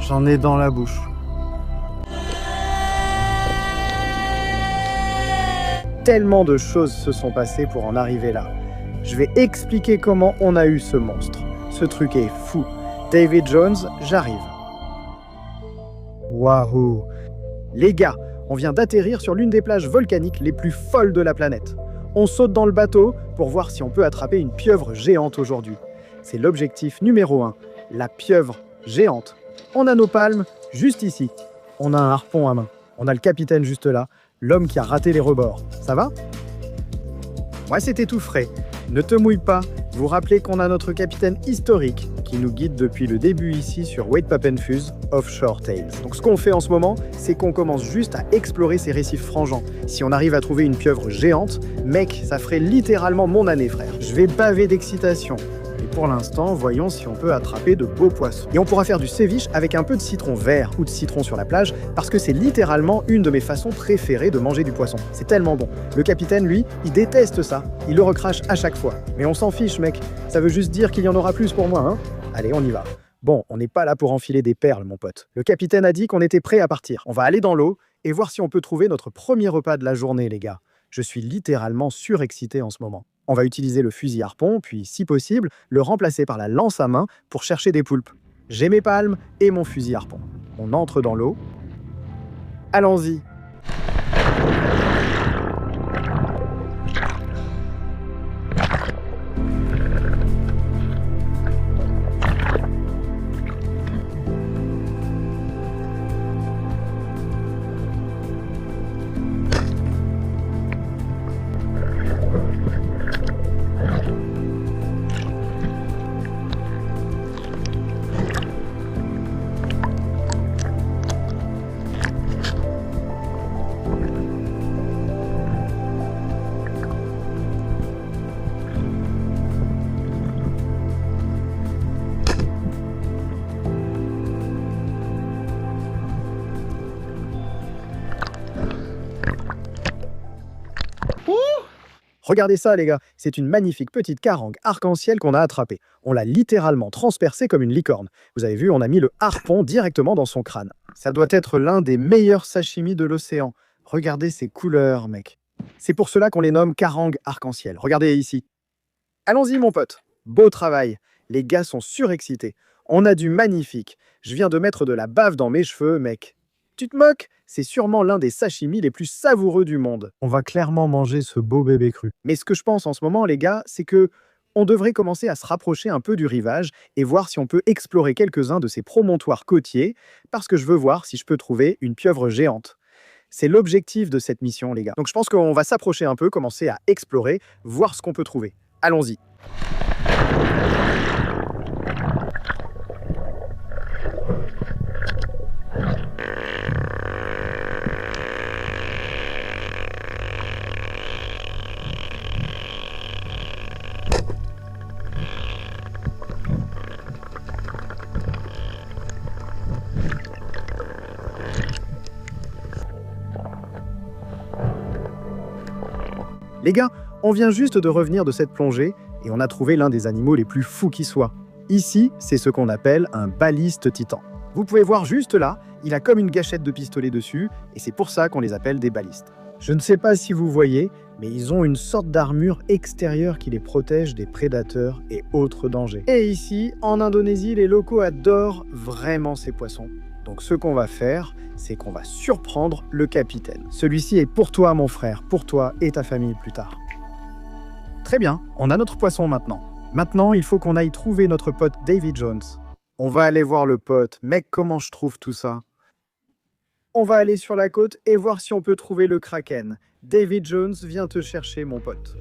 J'en ai dans la bouche. Tellement de choses se sont passées pour en arriver là. Je vais expliquer comment on a eu ce monstre. Ce truc est fou. David Jones, j'arrive. Waouh! Les gars, on vient d'atterrir sur l'une des plages volcaniques les plus folles de la planète. On saute dans le bateau pour voir si on peut attraper une pieuvre géante aujourd'hui. C'est l'objectif numéro 1, la pieuvre géante. On a nos palmes juste ici. On a un harpon à main. On a le capitaine juste là, l'homme qui a raté les rebords. Ça va? Ouais, c'était tout frais. Ne te mouille pas. Vous rappelez qu'on a notre capitaine historique qui nous guide depuis le début ici sur Wait Pap and Fuse Offshore Tales. Donc ce qu'on fait en ce moment, c'est qu'on commence juste à explorer ces récifs frangeants. Si on arrive à trouver une pieuvre géante, mec, ça ferait littéralement mon année, frère. Je vais baver d'excitation. Et pour l'instant, voyons si on peut attraper de beaux poissons. Et on pourra faire du ceviche avec un peu de citron vert ou de citron sur la plage, parce que c'est littéralement une de mes façons préférées de manger du poisson. C'est tellement bon. Le capitaine, lui, il déteste ça. Il le recrache à chaque fois. Mais on s'en fiche, mec. Ça veut juste dire qu'il y en aura plus pour moi, hein. Allez, on y va. Bon, on n'est pas là pour enfiler des perles, mon pote. Le capitaine a dit qu'on était prêt à partir. On va aller dans l'eau et voir si on peut trouver notre premier repas de la journée, les gars. Je suis littéralement surexcité en ce moment. On va utiliser le fusil harpon, puis, si possible, le remplacer par la lance à main pour chercher des poulpes. J'ai mes palmes et mon fusil harpon. On entre dans l'eau. Allons-y. Regardez ça, les gars, c'est une magnifique petite carangue arc-en-ciel qu'on a attrapée. On l'a littéralement transpercée comme une licorne. Vous avez vu, on a mis le harpon directement dans son crâne. Ça doit être l'un des meilleurs sashimi de l'océan. Regardez ces couleurs, mec. C'est pour cela qu'on les nomme carangues arc-en-ciel. Regardez ici. Allons-y, mon pote. Beau travail. Les gars sont surexcités. On a du magnifique. Je viens de mettre de la bave dans mes cheveux, mec. Tu te moques? C'est sûrement l'un des sashimi les plus savoureux du monde. On va clairement manger ce beau bébé cru. Mais ce que je pense en ce moment, les gars, c'est que on devrait commencer à se rapprocher un peu du rivage et voir si on peut explorer quelques-uns de ces promontoires côtiers, parce que je veux voir si je peux trouver une pieuvre géante. C'est l'objectif de cette mission, les gars. Donc je pense qu'on va s'approcher un peu, commencer à explorer, voir ce qu'on peut trouver. Allons-y. Les gars, on vient juste de revenir de cette plongée et on a trouvé l'un des animaux les plus fous qui soient. Ici, c'est ce qu'on appelle un baliste titan. Vous pouvez voir juste là, il a comme une gâchette de pistolet dessus et c'est pour ça qu'on les appelle des balistes. Je ne sais pas si vous voyez, mais ils ont une sorte d'armure extérieure qui les protège des prédateurs et autres dangers. Et ici, en Indonésie, les locaux adorent vraiment ces poissons. Donc ce qu'on va faire, c'est qu'on va surprendre le capitaine. Celui-ci est pour toi, mon frère, pour toi et ta famille plus tard. Très bien, on a notre poisson maintenant. Maintenant, il faut qu'on aille trouver notre pote David Jones. On va aller voir le pote. Mec, comment je trouve tout ça? On va aller sur la côte et voir si on peut trouver le Kraken. David Jones vient te chercher, mon pote.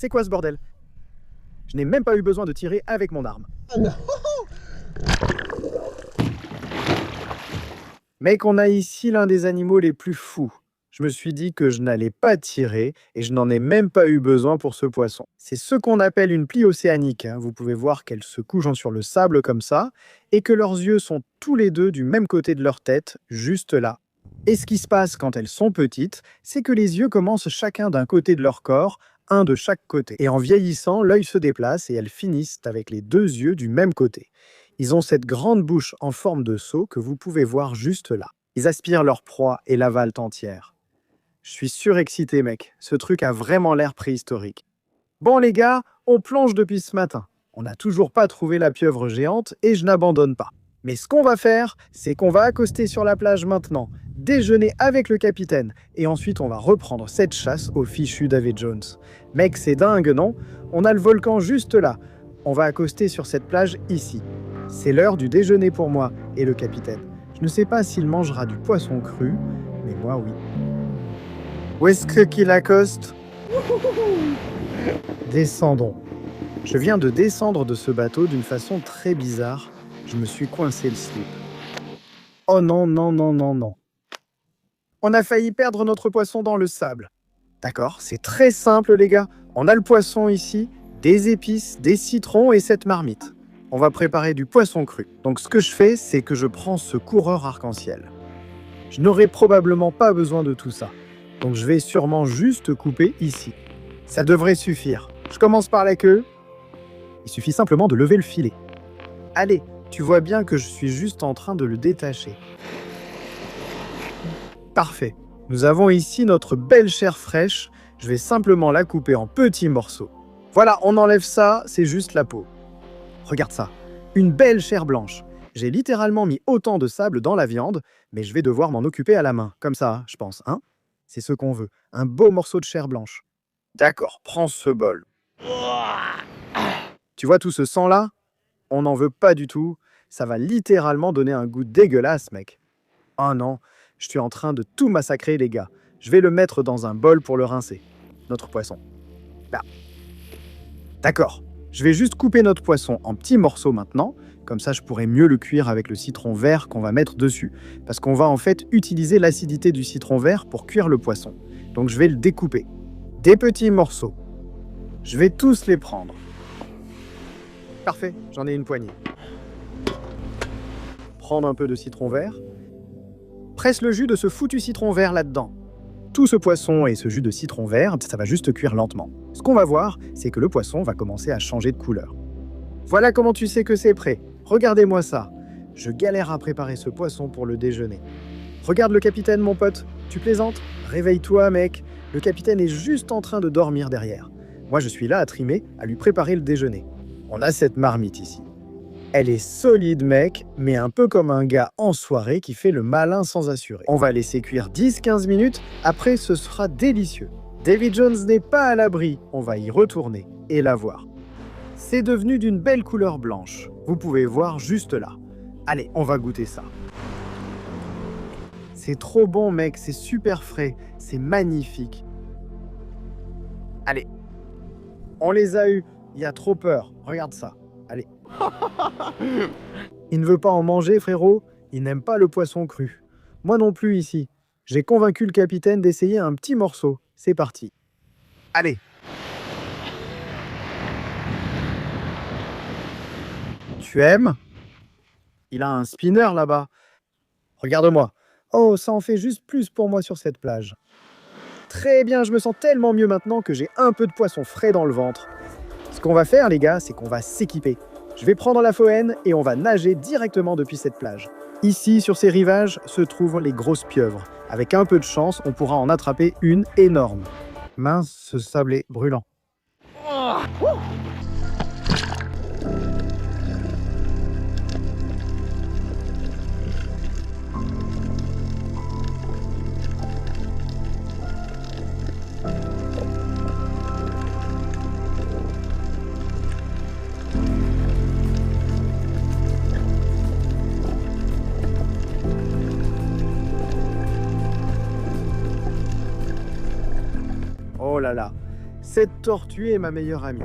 C'est quoi ce bordel? Je n'ai même pas eu besoin de tirer avec mon arme. Mec, on a ici l'un des animaux les plus fous. Je me suis dit que je n'allais pas tirer et je n'en ai même pas eu besoin pour ce poisson. C'est ce qu'on appelle une plie océanique. Vous pouvez voir qu'elles se couchent sur le sable comme ça et que leurs yeux sont tous les deux du même côté de leur tête, juste là. Et ce qui se passe quand elles sont petites, c'est que les yeux commencent chacun d'un côté de leur corps, un de chaque côté. Et en vieillissant, l'œil se déplace et elles finissent avec les deux yeux du même côté. Ils ont cette grande bouche en forme de seau que vous pouvez voir juste là. Ils aspirent leur proie et l'avalent entière. Je suis surexcité, mec. Ce truc a vraiment l'air préhistorique. Bon les gars, on plonge depuis ce matin. On n'a toujours pas trouvé la pieuvre géante et je n'abandonne pas. Mais ce qu'on va faire, c'est qu'on va accoster sur la plage maintenant, déjeuner avec le capitaine, et ensuite on va reprendre cette chasse au fichu David Jones. Mec, c'est dingue, non? On a le volcan juste là. On va accoster sur cette plage ici. C'est l'heure du déjeuner pour moi et le capitaine. Je ne sais pas s'il mangera du poisson cru, mais moi oui. Où est-ce qu'il accoste? Descendons. Je viens de descendre de ce bateau d'une façon très bizarre. Je me suis coincé le slip. Oh non, non, non, non, non. On a failli perdre notre poisson dans le sable. D'accord, c'est très simple les gars. On a le poisson ici, des épices, des citrons et cette marmite. On va préparer du poisson cru. Donc ce que je fais, c'est que je prends ce coureur arc-en-ciel. Je n'aurai probablement pas besoin de tout ça. Donc je vais sûrement juste couper ici. Ça devrait suffire. Je commence par la queue. Il suffit simplement de lever le filet. Allez, tu vois bien que je suis juste en train de le détacher. Parfait. Nous avons ici notre belle chair fraîche. Je vais simplement la couper en petits morceaux. Voilà, on enlève ça, c'est juste la peau. Regarde ça, une belle chair blanche. J'ai littéralement mis autant de sable dans la viande, mais je vais devoir m'en occuper à la main. Comme ça, je pense, hein? C'est ce qu'on veut, un beau morceau de chair blanche. D'accord, prends ce bol. Tu vois tout ce sang-là? On n'en veut pas du tout. Ça va littéralement donner un goût dégueulasse, mec. Oh non, je suis en train de tout massacrer, les gars. Je vais le mettre dans un bol pour le rincer. Notre poisson. Là. D'accord. Je vais juste couper notre poisson en petits morceaux maintenant. Comme ça, je pourrai mieux le cuire avec le citron vert qu'on va mettre dessus. Parce qu'on va en fait utiliser l'acidité du citron vert pour cuire le poisson. Donc je vais le découper. Des petits morceaux. Je vais tous les prendre. Parfait, j'en ai une poignée. Prendre un peu de citron vert. Presse le jus de ce foutu citron vert là-dedans. Tout ce poisson et ce jus de citron vert, ça va juste cuire lentement. Ce qu'on va voir, c'est que le poisson va commencer à changer de couleur. Voilà comment tu sais que c'est prêt. Regardez-moi ça. Je galère à préparer ce poisson pour le déjeuner. Regarde le capitaine, mon pote. Tu plaisantes? Réveille-toi, mec. Le capitaine est juste en train de dormir derrière. Moi, je suis là à trimer, à lui préparer le déjeuner. On a cette marmite ici. Elle est solide, mec, mais un peu comme un gars en soirée qui fait le malin sans assurer. On va laisser cuire 10-15 minutes, après ce sera délicieux. David Jones n'est pas à l'abri, on va y retourner et la voir. C'est devenu d'une belle couleur blanche. Vous pouvez voir juste là. Allez, on va goûter ça. C'est trop bon, mec, c'est super frais, c'est magnifique. Allez, on les a eus, il y a trop peur, regarde ça. Allez. Il ne veut pas en manger, frérot. Il n'aime pas le poisson cru. Moi non plus ici. J'ai convaincu le capitaine d'essayer un petit morceau. C'est parti. Allez. Tu aimes? Il a un spinner là-bas. Regarde-moi. Oh, ça en fait juste plus pour moi sur cette plage. Très bien, je me sens tellement mieux maintenant que j'ai un peu de poisson frais dans le ventre. Ce qu'on va faire, les gars, c'est qu'on va s'équiper. Je vais prendre la Fohène et on va nager directement depuis cette plage. Ici, sur ces rivages, se trouvent les grosses pieuvres. Avec un peu de chance, on pourra en attraper une énorme. Mince, ce sable est brûlant. Oh là là, Cette tortue est ma meilleure amie.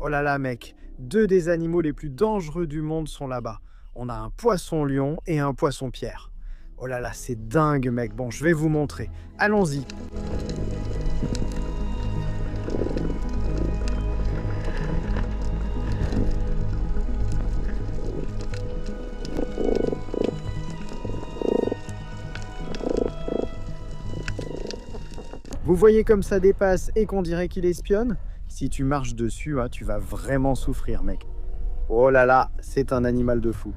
Oh là là, mec, deux des animaux les plus dangereux du monde sont là-bas. On a un poisson-lion et un poisson-pierre. Oh là là, c'est dingue, mec. Bon, je vais vous montrer. Allons-y. Vous voyez comme ça dépasse et qu'on dirait qu'il espionne? Si tu marches dessus, hein, tu vas vraiment souffrir, mec. Oh là là, c'est un animal de fou.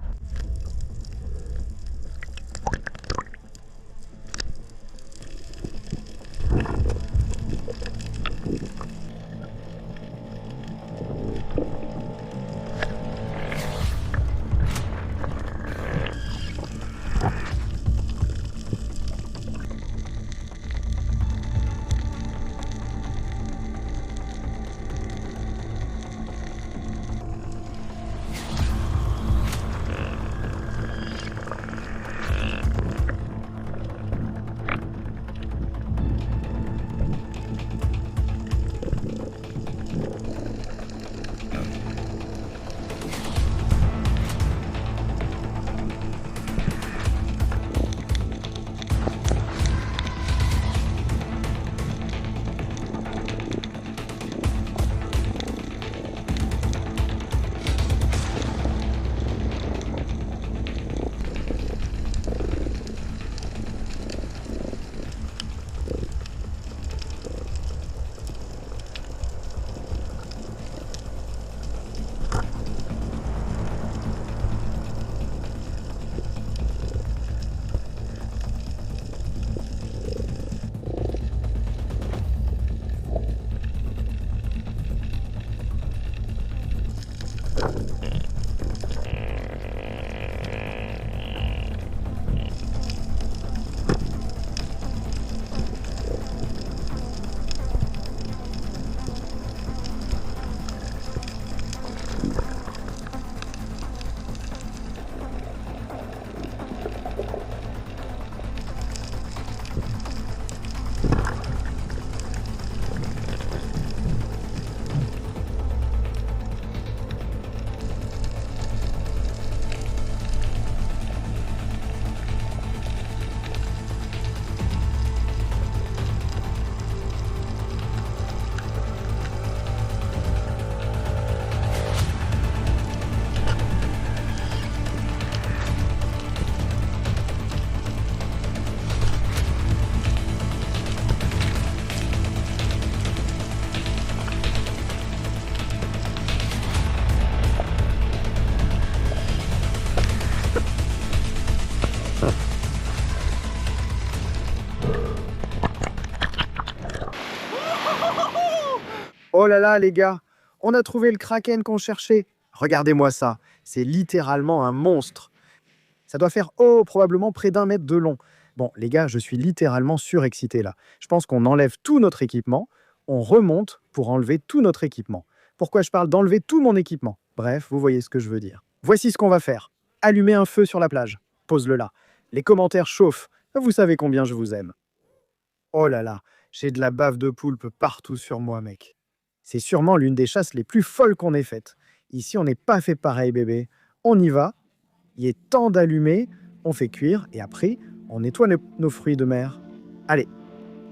Oh là là, les gars, on a trouvé le kraken qu'on cherchait. Regardez-moi ça, c'est littéralement un monstre. Ça doit faire, probablement près d'1 mètre de long. Bon, les gars, je suis littéralement surexcité là. Je pense qu'on enlève tout notre équipement, on remonte pour enlever tout notre équipement. Pourquoi je parle d'enlever tout mon équipement? Bref, vous voyez ce que je veux dire. Voici ce qu'on va faire. Allumer un feu sur la plage. Pose-le là. Les commentaires chauffent. Vous savez combien je vous aime. Oh là là, J'ai de la bave de poulpe partout sur moi, mec. C'est sûrement l'une des chasses les plus folles qu'on ait faites. Ici, on n'est pas fait pareil, bébé. On y va, il est temps d'allumer, on fait cuire et après, on nettoie nos fruits de mer. Allez,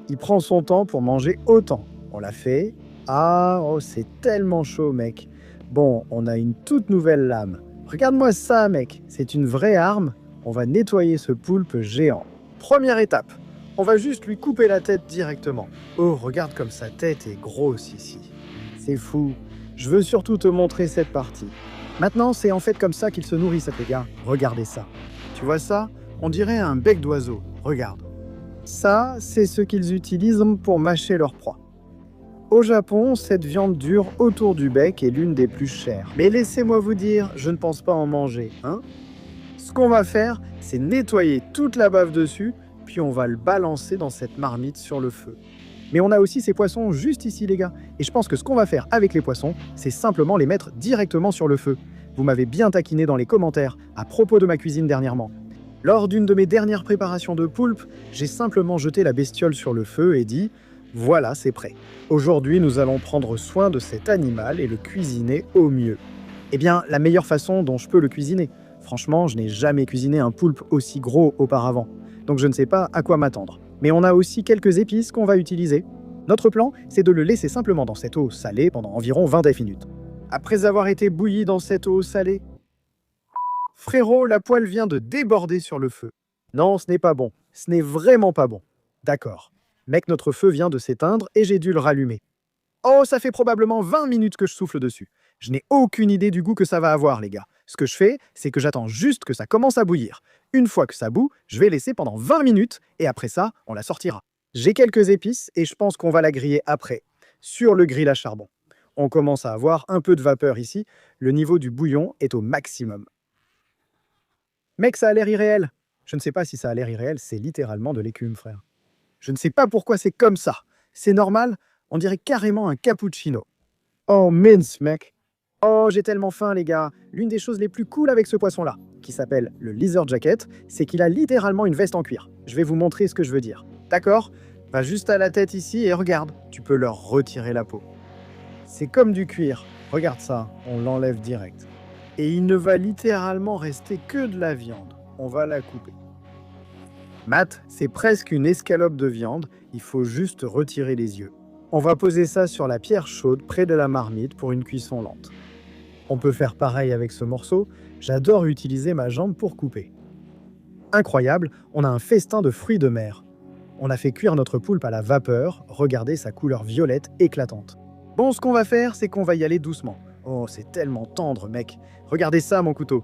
il prend son temps pour manger autant. On l'a fait. Ah, oh, c'est tellement chaud, mec. Bon, on a une toute nouvelle lame. Regarde-moi ça, mec. C'est une vraie arme. On va nettoyer ce poulpe géant. Première étape, on va juste lui couper la tête directement. Oh, regarde comme sa tête est grosse ici. C'est fou. Je veux surtout te montrer cette partie. Maintenant, c'est en fait comme ça qu'ils se nourrissent, les gars. Regardez ça. Tu vois ça? On dirait un bec d'oiseau. Regarde. Ça, c'est ce qu'ils utilisent pour mâcher leur proie. Au Japon, cette viande dure autour du bec est l'une des plus chères. Mais laissez-moi vous dire, je ne pense pas en manger, hein? Ce qu'on va faire, c'est nettoyer toute la bave dessus, puis on va le balancer dans cette marmite sur le feu. Mais on a aussi ces poissons juste ici, les gars. Et je pense que ce qu'on va faire avec les poissons, c'est simplement les mettre directement sur le feu. Vous m'avez bien taquiné dans les commentaires à propos de ma cuisine dernièrement. Lors d'une de mes dernières préparations de poulpe, j'ai simplement jeté la bestiole sur le feu et dit « Voilà, c'est prêt. Aujourd'hui, nous allons prendre soin de cet animal et le cuisiner au mieux. » Eh bien, la meilleure façon dont je peux le cuisiner. Franchement, je n'ai jamais cuisiné un poulpe aussi gros auparavant. Donc je ne sais pas à quoi m'attendre. Mais on a aussi quelques épices qu'on va utiliser. Notre plan, c'est de le laisser simplement dans cette eau salée pendant environ 20 minutes. Après avoir été bouilli dans cette eau salée, frérot, la poêle vient de déborder sur le feu. Non, ce n'est pas bon. Ce n'est vraiment pas bon. D'accord. Mec, notre feu vient de s'éteindre et j'ai dû le rallumer. Oh, ça fait probablement 20 minutes que je souffle dessus. Je n'ai aucune idée du goût que ça va avoir, les gars. Ce que je fais, c'est que j'attends juste que ça commence à bouillir. Une fois que ça bout, je vais laisser pendant 20 minutes et après ça, on la sortira. J'ai quelques épices et je pense qu'on va la griller après, sur le grill à charbon. On commence à avoir un peu de vapeur ici. Le niveau du bouillon est au maximum. Mec, ça a l'air irréel. Je ne sais pas si ça a l'air irréel, c'est littéralement de l'écume, frère. Je ne sais pas pourquoi c'est comme ça. C'est normal, on dirait carrément un cappuccino. Oh mince, mec. Oh, j'ai tellement faim, les gars. L'une des choses les plus cool avec ce poisson-là, qui s'appelle le lizard jacket, c'est qu'il a littéralement une veste en cuir. Je vais vous montrer ce que je veux dire. D'accord? Va juste à la tête ici et regarde. Tu peux leur retirer la peau. C'est comme du cuir. Regarde ça, on l'enlève direct. Et il ne va littéralement rester que de la viande. On va la couper. Matt, c'est presque une escalope de viande. Il faut juste retirer les yeux. On va poser ça sur la pierre chaude près de la marmite pour une cuisson lente. On peut faire pareil avec ce morceau. J'adore utiliser ma jambe pour couper. Incroyable, on a un festin de fruits de mer. On a fait cuire notre poulpe à la vapeur. Regardez sa couleur violette éclatante. Bon, ce qu'on va faire, c'est qu'on va y aller doucement. Oh, c'est tellement tendre, mec. Regardez ça, mon couteau.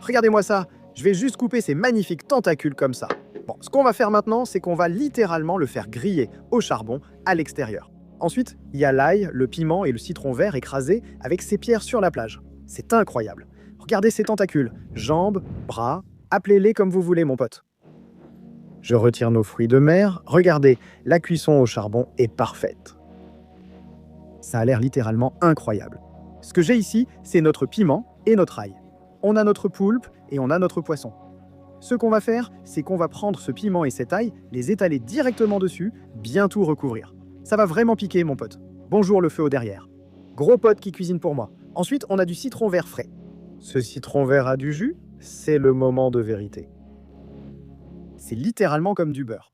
Regardez-moi ça. Je vais juste couper ces magnifiques tentacules comme ça. Bon, ce qu'on va faire maintenant, c'est qu'on va littéralement le faire griller au charbon à l'extérieur. Ensuite, il y a l'ail, le piment et le citron vert écrasés avec ces pierres sur la plage. C'est incroyable. Regardez ces tentacules. Jambes, bras, appelez-les comme vous voulez, mon pote. Je retire nos fruits de mer. Regardez, la cuisson au charbon est parfaite. Ça a l'air littéralement incroyable. Ce que j'ai ici, c'est notre piment et notre ail. On a notre poulpe et on a notre poisson. Ce qu'on va faire, c'est qu'on va prendre ce piment et cette ail, les étaler directement dessus, bien tout recouvrir. Ça va vraiment piquer, mon pote. Bonjour le feu au derrière. Gros pote qui cuisine pour moi. Ensuite, on a du citron vert frais. Ce citron vert a du jus, c'est le moment de vérité. C'est littéralement comme du beurre.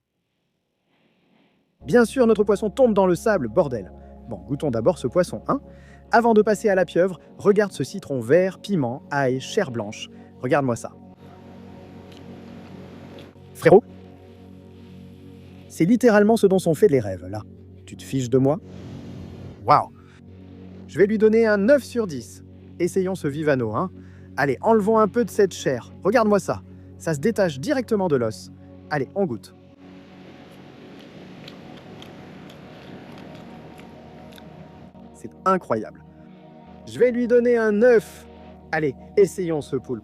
Bien sûr, notre poisson tombe dans le sable, bordel. Bon, goûtons d'abord ce poisson, hein. Avant de passer à la pieuvre, regarde ce citron vert, piment, ail, chair blanche. Regarde-moi ça. Frérot, c'est littéralement ce dont sont faits les rêves, là. Tu te fiches de moi? Waouh! Je vais lui donner un 9 sur 10. Essayons ce Vivano, hein. Allez, enlevons un peu de cette chair. Regarde-moi ça. Ça se détache directement de l'os. Allez, on goûte. C'est incroyable. Je vais lui donner un 9. Allez, essayons ce poulpe.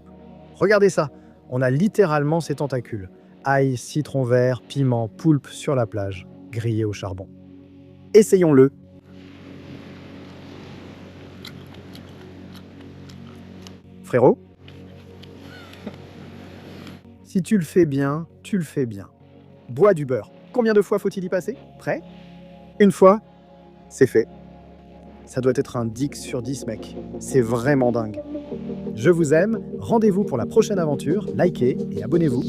Regardez ça. On a littéralement ces tentacules. Ail, citron vert, piment, poulpe sur la plage, grillé au charbon. Essayons-le. Frérot, si tu le fais bien, tu le fais bien. Bois du beurre. Combien de fois faut-il y passer? Prêt? Une fois, c'est fait. Ça doit être un 10 sur 10, mec. C'est vraiment dingue. Je vous aime, rendez-vous pour la prochaine aventure, likez et abonnez-vous.